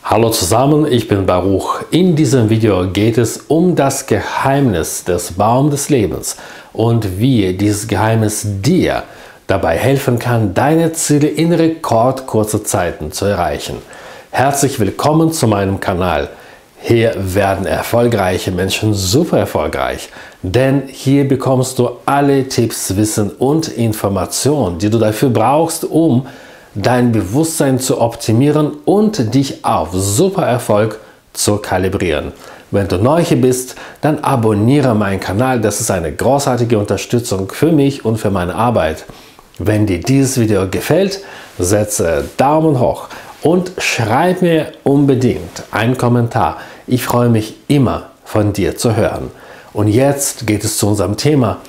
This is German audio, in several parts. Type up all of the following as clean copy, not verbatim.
Hallo zusammen, ich bin Baruch. In diesem Video geht es um das Geheimnis des Baums des Lebens und wie dieses Geheimnis dir dabei helfen kann, deine Ziele in rekordkurzer Zeiten zu erreichen. Herzlich willkommen zu meinem Kanal. Hier werden erfolgreiche Menschen super erfolgreich, denn hier bekommst du alle Tipps, Wissen und Informationen, die du dafür brauchst, um dein Bewusstsein zu optimieren und dich auf Supererfolg zu kalibrieren. Wenn du neu hier bist, dann abonniere meinen Kanal, das ist eine großartige Unterstützung für mich und für meine Arbeit. Wenn dir dieses Video gefällt, setze Daumen hoch und schreib mir unbedingt einen Kommentar. Ich freue mich immer von dir zu hören. Und jetzt geht es zu unserem Thema,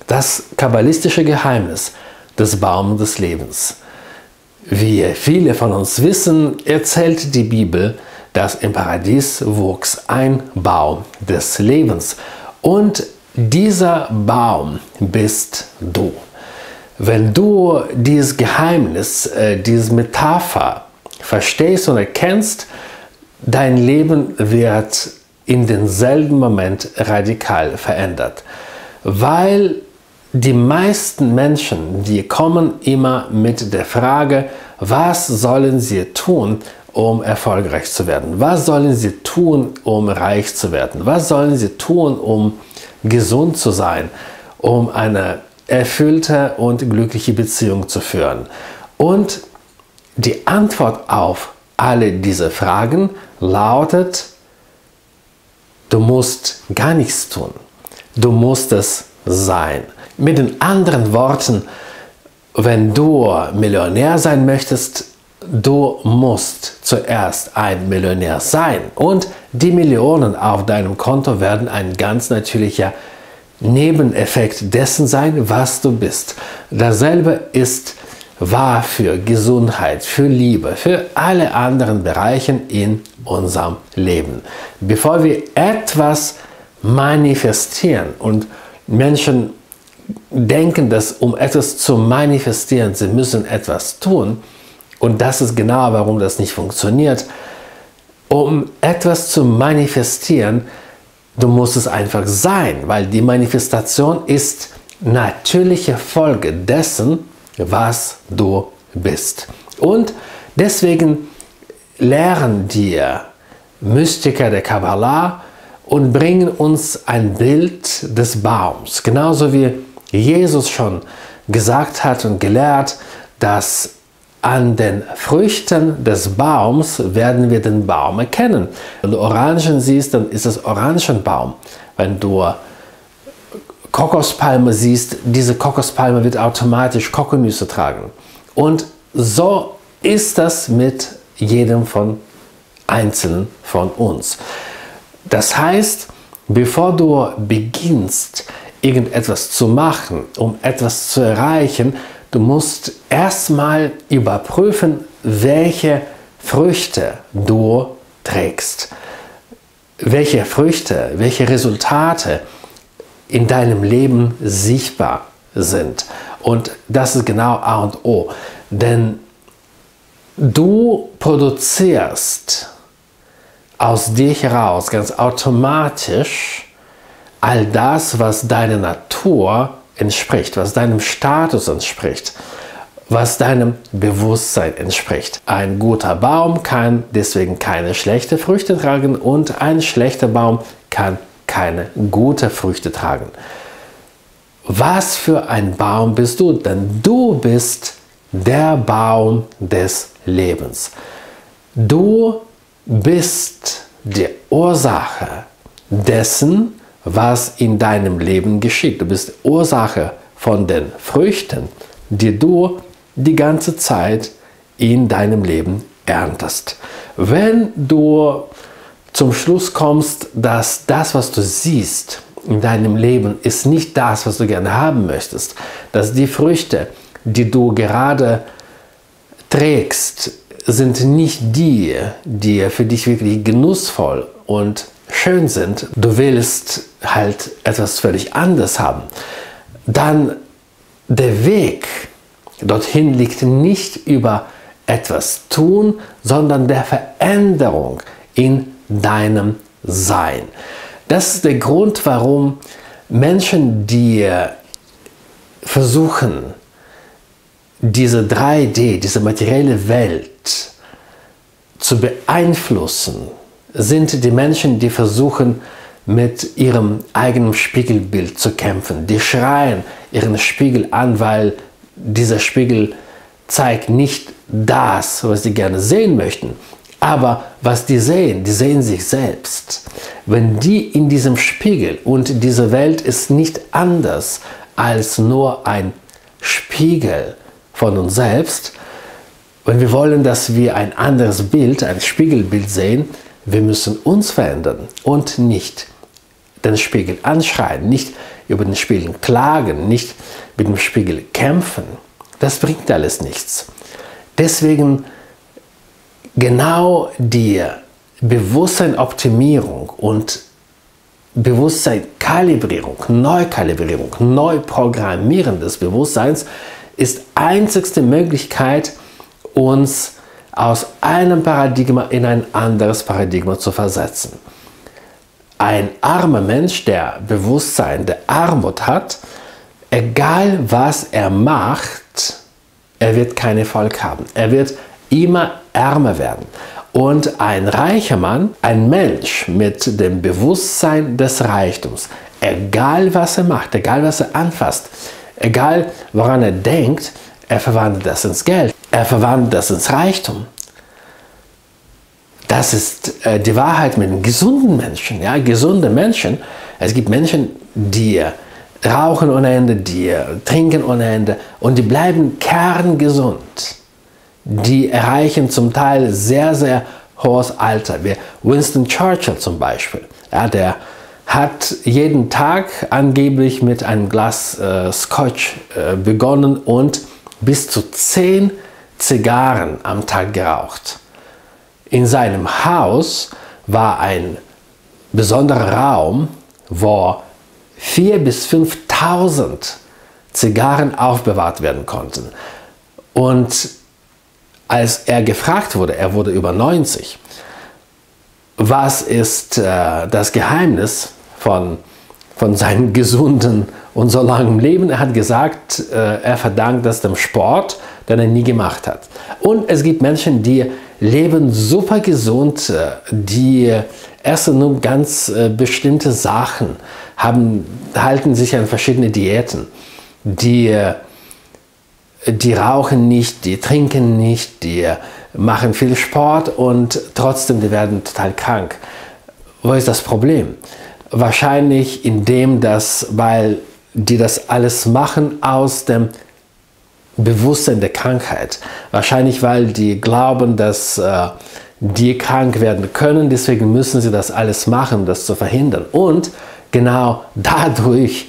das kabbalistische Geheimnis des Baums des Lebens. Wie viele von uns wissen, erzählt die Bibel, dass im Paradies wuchs ein Baum des Lebens. Und dieser Baum bist du. Wenn du dieses Geheimnis, diese Metapher verstehst und erkennst, dein Leben wird in denselben Moment radikal verändert. Weil die meisten Menschen, die kommen immer mit der Frage, was sollen sie tun, um erfolgreich zu werden? Was sollen sie tun, um reich zu werden? Was sollen sie tun, um gesund zu sein? Um eine erfüllte und glückliche Beziehung zu führen? Und die Antwort auf alle diese Fragen lautet, du musst gar nichts tun. Du musst es sein. Mit den anderen Worten, wenn du Millionär sein möchtest, du musst zuerst ein Millionär sein. Und die Millionen auf deinem Konto werden ein ganz natürlicher Nebeneffekt dessen sein, was du bist. Dasselbe ist wahr für Gesundheit, für Liebe, für alle anderen Bereiche in unserem Leben. Bevor wir etwas manifestieren und Menschen denken, dass um etwas zu manifestieren, sie müssen etwas tun, und das ist genau, warum das nicht funktioniert. Um etwas zu manifestieren, du musst es einfach sein, weil die Manifestation ist natürliche Folge dessen, was du bist. Und deswegen lehren dir Mystiker der Kabbalah und bringen uns ein Bild des Baums. Genauso wie Jesus schon gesagt hat und gelehrt, dass an den Früchten des Baums werden wir den Baum erkennen. Wenn du Orangen siehst, dann ist es Orangenbaum. Wenn du Kokospalme siehst, diese Kokospalme wird automatisch Kokosnüsse tragen. Und so ist das mit jedem von Einzelnen von uns. Das heißt, bevor du beginnst, irgendetwas zu machen, um etwas zu erreichen, du musst erstmal überprüfen, welche Früchte du trägst. Welche Früchte, welche Resultate in deinem Leben sichtbar sind. Und das ist genau A und O. Denn du produzierst aus dir heraus ganz automatisch all das, was deiner Natur entspricht, was deinem Status entspricht, was deinem Bewusstsein entspricht. Ein guter Baum kann deswegen keine schlechten Früchte tragen und ein schlechter Baum kann keine guten Früchte tragen. Was für ein Baum bist du? Denn du bist der Baum des Lebens. Du bist die Ursache dessen, was in deinem Leben geschieht. Du bist Ursache von den Früchten, die du die ganze Zeit in deinem Leben erntest. Wenn du zum Schluss kommst, dass das, was du siehst in deinem Leben, ist nicht das, was du gerne haben möchtest, dass die Früchte, die du gerade trägst, sind nicht die, die für dich wirklich genussvoll und schön sind, du willst halt etwas völlig anderes haben, dann der Weg dorthin liegt nicht über etwas tun, sondern der Veränderung in deinem Sein. Das ist der Grund, warum Menschen, die versuchen, diese 3D, diese materielle Welt zu beeinflussen, sind die Menschen, die versuchen, mit ihrem eigenen Spiegelbild zu kämpfen. Die schreien ihren Spiegel an, weil dieser Spiegel zeigt nicht das, was sie gerne sehen möchten. Aber was die sehen sich selbst. Wenn die in diesem Spiegel, und diese Welt ist nicht anders als nur ein Spiegel von uns selbst, wenn wir wollen, dass wir ein anderes Bild, ein Spiegelbild sehen, wir müssen uns verändern und nicht den Spiegel anschreien, nicht über den Spiegel klagen, nicht mit dem Spiegel kämpfen. Das bringt alles nichts. Deswegen genau die Bewusstseinoptimierung und Bewusstseinkalibrierung, Neukalibrierung, Neuprogrammieren des Bewusstseins ist einzigste Möglichkeit, uns aus einem Paradigma in ein anderes Paradigma zu versetzen. Ein armer Mensch, der Bewusstsein der Armut hat, egal was er macht, er wird keinen Erfolg haben. Er wird immer ärmer werden. Und ein reicher Mann, ein Mensch mit dem Bewusstsein des Reichtums, egal was er macht, egal was er anfasst, egal woran er denkt, er verwandelt das ins Geld, er verwandelt das ins Reichtum. Das ist die Wahrheit mit den gesunden Menschen. Ja? Gesunde Menschen, es gibt Menschen, die rauchen ohne Ende, die trinken ohne Ende und die bleiben kerngesund. Die erreichen zum Teil sehr, sehr hohes Alter, wie Winston Churchill zum Beispiel. Ja, der hat jeden Tag angeblich mit einem Glas Scotch begonnen und bis zu 10 Zigarren am Tag geraucht. In seinem Haus war ein besonderer Raum, wo 4.000 bis 5.000 Zigarren aufbewahrt werden konnten. Und als er gefragt wurde, er wurde über 90, was ist das Geheimnis von seinem gesunden und so langem Leben? Er hat gesagt, er verdankt das dem Sport, den er nie gemacht hat. Und es gibt Menschen, die leben super gesund, die essen nur ganz bestimmte Sachen, halten sich an verschiedene Diäten, die rauchen nicht, die trinken nicht, die machen viel Sport und trotzdem, die werden total krank. Wo ist das Problem? Wahrscheinlich in dem, weil die das alles machen aus dem Bewusstsein der Krankheit. Wahrscheinlich, weil die glauben, dass die krank werden können, deswegen müssen sie das alles machen, um das zu verhindern. Und genau dadurch,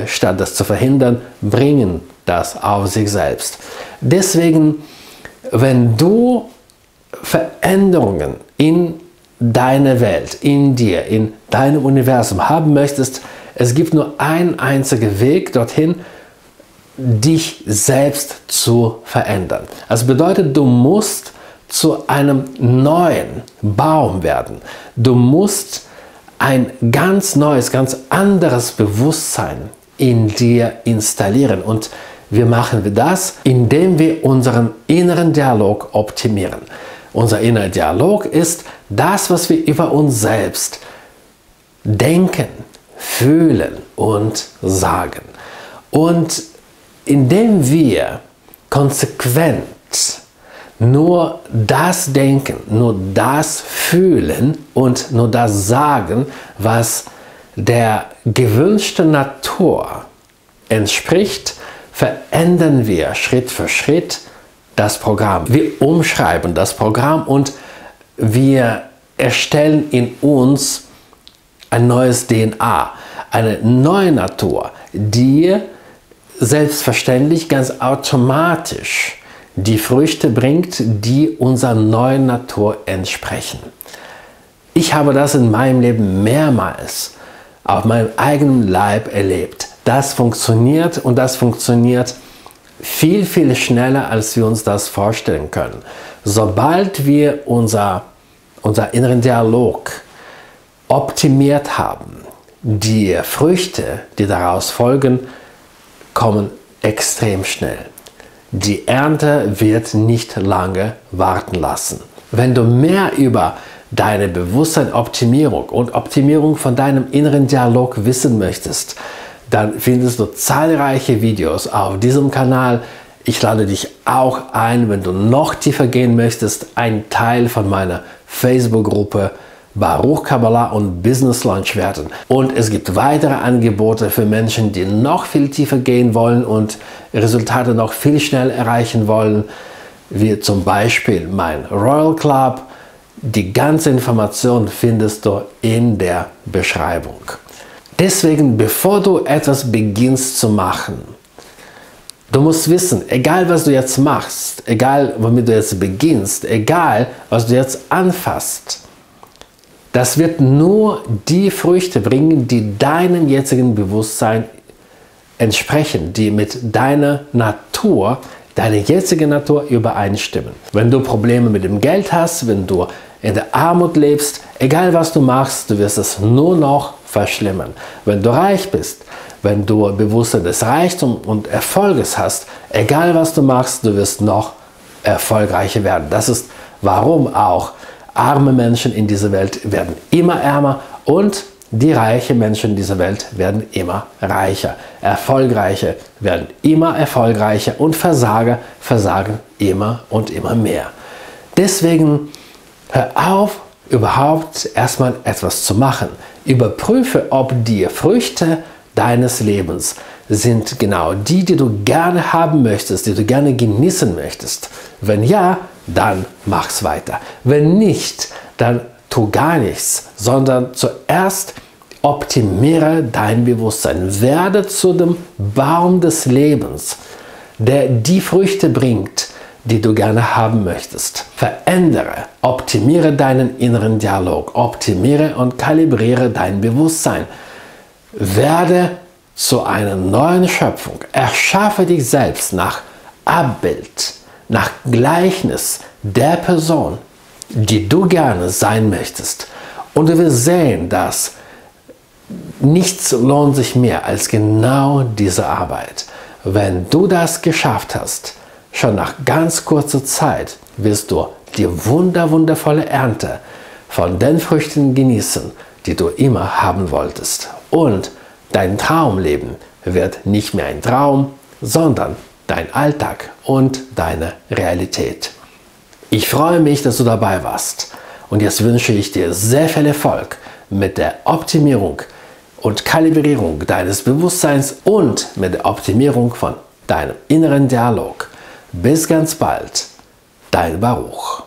statt das zu verhindern, bringen das auf sich selbst. Deswegen, wenn du Veränderungen in deiner Welt, in dir, in deinem Universum haben möchtest, es gibt nur einen einzigen Weg dorthin, dich selbst zu verändern. Das bedeutet, du musst zu einem neuen Baum werden. Du musst ein ganz neues, ganz anderes Bewusstsein in dir installieren. Und wie machen wir das? Indem wir unseren inneren Dialog optimieren. Unser innerer Dialog ist das, was wir über uns selbst denken, fühlen und sagen. Und indem wir konsequent nur das denken, nur das fühlen und nur das sagen, was der gewünschten Natur entspricht, verändern wir Schritt für Schritt das Programm. Wir umschreiben das Programm und wir erstellen in uns ein neues DNA, eine neue Natur, die selbstverständlich ganz automatisch die Früchte bringt, die unserer neuen Natur entsprechen. Ich habe das in meinem Leben mehrmals auf meinem eigenen Leib erlebt. Das funktioniert und das funktioniert viel, viel schneller, als wir uns das vorstellen können. Sobald wir unser inneren Dialog optimiert haben, die Früchte, die daraus folgen, kommen extrem schnell. Die Ernte wird nicht lange warten lassen. Wenn du mehr über deine Bewusstseinsoptimierung und Optimierung von deinem inneren Dialog wissen möchtest, dann findest du zahlreiche Videos auf diesem Kanal. Ich lade dich auch ein, wenn du noch tiefer gehen möchtest, ein Teil von meiner Facebook-Gruppe Baruch Kabbalah und Business Launch werden. Und es gibt weitere Angebote für Menschen, die noch viel tiefer gehen wollen und Resultate noch viel schneller erreichen wollen, wie zum Beispiel mein Royal Club. Die ganze Information findest du in der Beschreibung. Deswegen, bevor du etwas beginnst zu machen, du musst wissen, egal was du jetzt machst, egal womit du jetzt beginnst, egal was du jetzt anfasst, das wird nur die Früchte bringen, die deinem jetzigen Bewusstsein entsprechen, die mit deiner Natur, deiner jetzigen Natur übereinstimmen. Wenn du Probleme mit dem Geld hast, wenn du in der Armut lebst, egal was du machst, du wirst es nur noch verschlimmern. Wenn du reich bist, wenn du Bewusstsein des Reichtums und Erfolges hast, egal was du machst, du wirst noch erfolgreicher werden. Das ist, warum auch arme Menschen in dieser Welt werden immer ärmer und die reichen Menschen in dieser Welt werden immer reicher. Erfolgreiche werden immer erfolgreicher und Versager versagen immer und immer mehr. Deswegen hör auf, überhaupt erstmal etwas zu machen. Überprüfe, ob die Früchte deines Lebens sind genau die, die du gerne haben möchtest, die du gerne genießen möchtest. Wenn ja, dann mach's weiter. Wenn nicht, dann tu gar nichts, sondern zuerst optimiere dein Bewusstsein. Werde zu dem Baum des Lebens, der die Früchte bringt, die du gerne haben möchtest. Verändere, optimiere deinen inneren Dialog, optimiere und kalibriere dein Bewusstsein. Werde zu einer neuen Schöpfung. Erschaffe dich selbst nach Abbild, nach Gleichnis der Person, die du gerne sein möchtest. Und du wirst sehen, dass nichts lohnt sich mehr als genau diese Arbeit. Wenn du das geschafft hast, schon nach ganz kurzer Zeit wirst du die wundervolle Ernte von den Früchten genießen, die du immer haben wolltest. Und dein Traumleben wird nicht mehr ein Traum, sondern dein Alltag und deine Realität. Ich freue mich, dass du dabei warst. Und jetzt wünsche ich dir sehr viel Erfolg mit der Optimierung und Kalibrierung deines Bewusstseins und mit der Optimierung von deinem inneren Dialog. Bis ganz bald, dein Baruch.